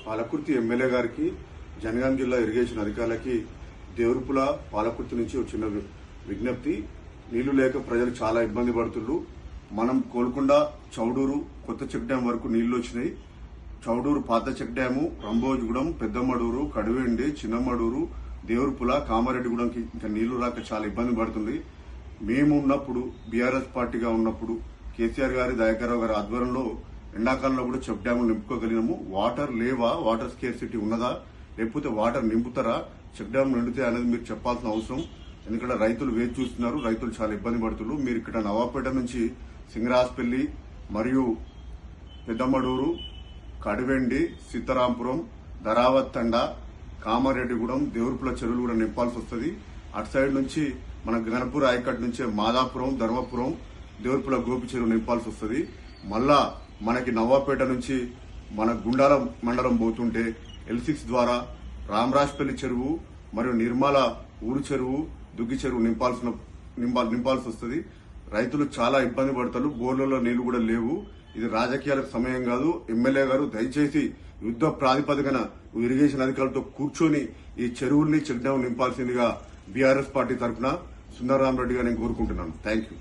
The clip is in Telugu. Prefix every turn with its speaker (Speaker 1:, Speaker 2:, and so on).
Speaker 1: పాలకుర్తి ఎమ్మెల్యే గారికి, జనగాం జిల్లా ఇరిగేషన్ అధికారులకి దేవరుపుల పాలకుర్తి నుంచి వచ్చిన విజ్ఞప్తి. నీళ్లు లేక ప్రజలు చాలా ఇబ్బంది పడుతున్నారు. మనం కోల్కొండ, చౌడూరు, కొత్త చెక్ డ్యాం వరకు నీళ్లు వచ్చినాయి. చౌడూరు పాత చెక్ డ్యాము, రంభోజగూడెం, పెద్దమడూరు, కడివెండి, చిన్నమడూరు, దేవరుపుల, కామారెడ్డిగూడెంకి ఇంకా నీళ్లు రాక చాలా ఇబ్బంది పడుతుంది. మేము ఉన్నప్పుడు, బీఆర్ఎస్ పార్టీగా ఉన్నప్పుడు, కేసీఆర్ గారి, దయాకర్రావు గారి ఆధ్వర్యంలో ఎండాకాలంలో కూడా చెక్ డ్యాములు నింపుకోగలిగినాము. వాటర్ లేవా, వాటర్ స్కేర్సిటీ ఉన్నదా, లేకపోతే వాటర్ నింపుతారా, చెక్ డ్యామ్ నిండితే అనేది మీరు చెప్పాల్సిన అవసరం. ఎందుకంటే రైతులు వేచి చూస్తున్నారు, రైతులు చాలా ఇబ్బంది పడుతున్నారు. మీరు ఇక్కడ నవాపేట నుంచి సింగరాజపల్లి మరియు పెద్దమడూరు, కడివెండి, సీతారాంపురం, ధరావత్ తండ, కామారెడ్డిగూడెం, దేవరుపుల చెరువులు కూడా నింపాల్సి వస్తుంది. అటు సైడ్ నుంచి మన గణపూర్ ఆయకట్ నుంచే మాదాపురం, ధర్మపురం, దేవరుపుల గోపి చెరువు నింపాల్సి వస్తుంది. మళ్ళా మనకి నవాపేట నుంచి మన గుండాల మండలం పోతుంటే L6 ద్వారా రామరాజ్పల్లి చెరువు మరియు నిర్మల ఊరు చెరువు, దుగ్గి చెరువు నింపాల్సి వస్తుంది. రైతులు చాలా ఇబ్బంది పడతారు. బోర్లలో నీళ్లు కూడా లేవు. ఇది రాజకీయాలకు సమయం కాదు. ఎమ్మెల్యే గారు దయచేసి యుద్ధ ప్రాతిపదికన ఇరిగేషన్ అధికారులతో కూర్చొని ఈ చెరువుల్ని చెక్ డ్యాం నింపాల్సిందిగా బీఆర్ఎస్ పార్టీ తరఫున సుందరరామరెడ్డి గారిని కోరుకుంటున్నాను. Thank you.